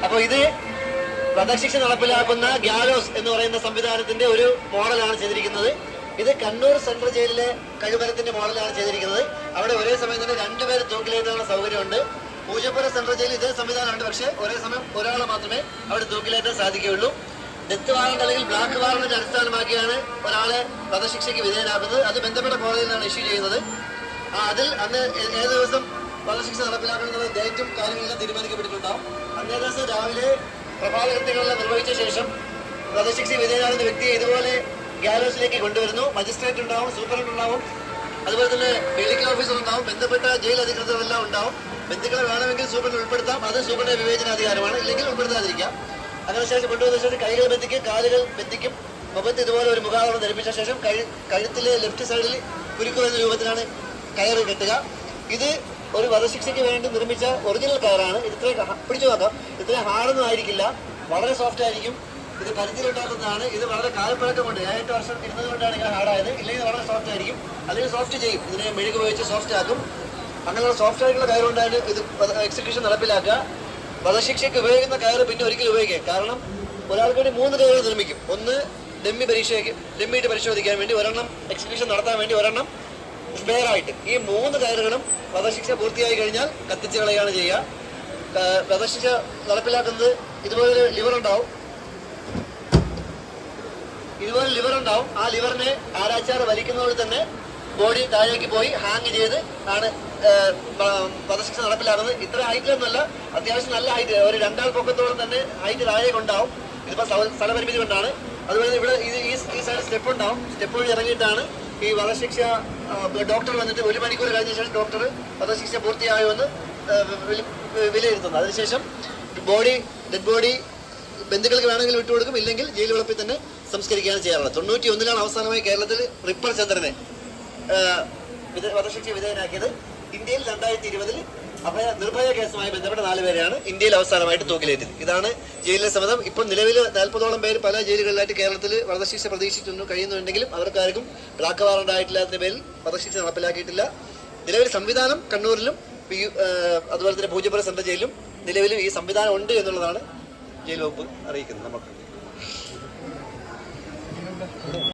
അപ്പൊ ഇത് വധശിക്ഷ നടപ്പിലാക്കുന്ന ഗ്യാലോസ് എന്ന് പറയുന്ന സംവിധാനത്തിന്റെ ഒരു മോഡലാണ് ചെയ്തിരിക്കുന്നത്. ഇത് കണ്ണൂർ സെൻട്രൽ ജയിലിലെ കഴിവരത്തിന്റെ മോഡലാണ് ചെയ്തിരിക്കുന്നത്. അവിടെ ഒരേ സമയം തന്നെ രണ്ടുപേര് തൂക്കിലേറ്റാനുള്ള സൗകര്യമുണ്ട്. പൂജപ്പുര സെൻട്രൽ ജയിലിൽ ഇതേ സംവിധാനമുണ്ട്. പക്ഷെ ഒരേ സമയം ഒരാളെ മാത്രമേ അവിടെ തൂക്കിലേറ്റാൻ സാധിക്കുകയുള്ളൂ. ഡെത്ത് വാറണ്ട് അല്ലെങ്കിൽ ബ്ലാക്ക് വാറണ്ടിന്റെ അടിസ്ഥാനമാക്കിയാണ് ഒരാളെ വധശിക്ഷയ്ക്ക് വിധേയനാക്കുന്നത്. അത് ബന്ധപ്പെട്ട കോടതിയിലാണ് ഇഷ്യൂ ചെയ്യുന്നത്. അതിൽ അന്ന് ഏത് ദിവസം വധശിക്ഷ നടപ്പിലാക്കണമെന്നുള്ള ഡേറ്റും കാര്യങ്ങളെല്ലാം തീരുമാനിക്കപ്പെട്ടിട്ടുണ്ടാവും. അന്നേ ദിവസം രാവിലെ പ്രഭാതകൃത്യങ്ങളെല്ലാം നിർവഹിച്ച ശേഷം വധശിക്ഷ വിധേയനാകുന്ന വ്യക്തിയെ ഇതുപോലെ ഗ്യാലോസിലേക്ക് കൊണ്ടുവരുന്നു. മജിസ്ട്രേറ്റ് ഉണ്ടാവും, സൂപ്രണ്ട് ഉണ്ടാവും, അതുപോലെ തന്നെ മെഡിക്കൽ ഓഫീസർ ഉണ്ടാവും, ബന്ധപ്പെട്ട ജയിൽ അധികൃതരെല്ലാം ഉണ്ടാവും. ബന്ധുക്കളെ വേണമെങ്കിൽ സൂപ്രണ്ട് ഉൾപ്പെടുത്താം. അത് സൂപ്രണ്ട് വിവേചനാധികാരമാണ്, ഇല്ലെങ്കിൽ ഉൾപ്പെടുത്താതിരിക്കാം. അങ്ങനെ ശേഷം കൊണ്ടുവന്ന ശേഷം കൈകൾ ബന്ധിക്കും, കാലുകൾ ബന്ധിക്കും, മുഖത്ത് ഇതുപോലെ ഒരു മുഖാവരണം ധരിപ്പിച്ച ശേഷം കഴുത്തിലെ ലെഫ്റ്റ് സൈഡിൽ കുരുക്കു എന്ന രൂപത്തിലാണ് കയറ് കെട്ടുക. ഇത് ഒരു വധശിക്ഷയ്ക്ക് വേണ്ടി നിർമ്മിച്ച ഒറിജിനൽ കയറാണ്. ഇത്രയും പിടിച്ചു നോക്കാം, ഇത്രയും ഹാർഡൊന്നും ആയിരിക്കില്ല, വളരെ സോഫ്റ്റ് ആയിരിക്കും. ഇത് പരിധിയിലുണ്ടാക്കുന്നതാണ്. ഇത് വളരെ കാലപ്പഴക്കം കൊണ്ട് 7-8 വർഷം ഇരുന്നത് കൊണ്ടാണ് ഇങ്ങനെ ഹാർഡായത്. ഇല്ലെങ്കിൽ വളരെ സോഫ്റ്റ് ആയിരിക്കും. അല്ലെങ്കിൽ സോഫ്റ്റ് ചെയ്യും, ഇതിനെ മെഴുക് ഉപയോഗിച്ച് സോഫ്റ്റ് ആക്കും. അങ്ങനെയുള്ള സോഫ്റ്റ് ആയിട്ടുള്ള കയർ കൊണ്ടാണ് ഇത് എക്സിക്യൂഷൻ നടപ്പിലാക്കുക. വധശിക്ഷയ്ക്ക് ഉപയോഗിക്കുന്ന കയറ് പിന്നെ ഒരിക്കലും ഉപയോഗിക്കുക. കാരണം ഒരാൾക്ക് വേണ്ടി 3 കയറുകൾ നിർമ്മിക്കും. ഒന്ന് ഡെമ്മിയിട്ട് പരിശോധിക്കാൻ വേണ്ടി, ഒരെണ്ണം എക്സിക്യൂഷൻ നടത്താൻ വേണ്ടി, ഒരെണ്ണം സ്പെയർ ആയിട്ട്. ഈ 3 കയറുകളും വധശിക്ഷ പൂർത്തിയായി കഴിഞ്ഞാൽ കത്തിച്ച് കളയാണ് ചെയ്യുക. വധശിക്ഷ നടപ്പിലാക്കുന്നത് ഇതുപോലെ ലിവർ ഉണ്ടാവും. ആ ലിവറിനെ ആരാച്ചാർ വലിക്കുന്നതോടെ തന്നെ ബോഡി താഴേക്ക് പോയി ഹാങ് ചെയ്ത് ആണ് വധശിക്ഷ നടപ്പിലാക്കുന്നത്. ഇത്ര ഹൈറ്റിലൊന്നുമല്ല, അത്യാവശ്യം നല്ല ഹൈറ്റ്, ഒരു 2 ആൾ പൊക്കത്തോളം തന്നെ ഹൈറ്റ് താഴേക്ക് ഉണ്ടാവും. ഇതിപ്പോൾ സ്ഥലപരിമിതി കൊണ്ടാണ്. അതുപോലെ ഇവിടെ ഈ സൈഡ് സ്റ്റെപ്പ് ഉണ്ടാവും. സ്റ്റെപ്പ് വഴി ഇറങ്ങിയിട്ടാണ് ഈ വധശിക്ഷ ഡോക്ടർ വന്നിട്ട് 1 മണിക്കൂർ കഴിഞ്ഞ ശേഷം ഡോക്ടർ വധശിക്ഷ പൂർത്തിയായോ എന്ന് വിലയിരുത്തുന്നത്. അതിനുശേഷം ഡെഡ് ബോഡി ബന്ധുക്കൾക്ക് വേണമെങ്കിൽ വിട്ടുകൊടുക്കും, ഇല്ലെങ്കിൽ ജയിൽ വളപ്പിൽ തന്നെ സംസ്കരിക്കുകയാണ് ചെയ്യാറുള്ളത്. 91-ലാണ് അവസാനമായി കേരളത്തിൽ റിപ്പർ ചന്ദ്രനെ വധശിക്ഷ വിധേയനാക്കിയത്. ഇന്ത്യയിൽ 2020-ൽ നിർഭയ കേസുമായി ബന്ധപ്പെട്ട 4 പേരെയാണ് ഇന്ത്യയിൽ അവസാനമായിട്ട് തൂക്കിലേറ്റത്. ഇതാണ് ജയിലിലെ സമ്മതം. ഇപ്പോൾ നിലവിൽ 40ഓളം പേര് പല ജയിലുകളിലായിട്ട് കേരളത്തിൽ വധശിക്ഷ പ്രതീക്ഷിച്ചു കഴിയുന്നുണ്ടെങ്കിലും അവർക്കാർക്കും ബ്ലാക്ക് വാറണ്ട് ആയിട്ടില്ലാത്തതിന്റെ പേരിൽ വധശിക്ഷ നടപ്പിലാക്കിയിട്ടില്ല. നിലവിൽ സംവിധാനം കണ്ണൂരിലും അതുപോലെ തന്നെ പൂജപ്പുര സെൻട്രൽ ജയിലിലും നിലവിലും ഈ സംവിധാനം ഉണ്ട് എന്നുള്ളതാണ് ജയിൽ വകുപ്പ് അറിയിക്കുന്നത് നമുക്ക്.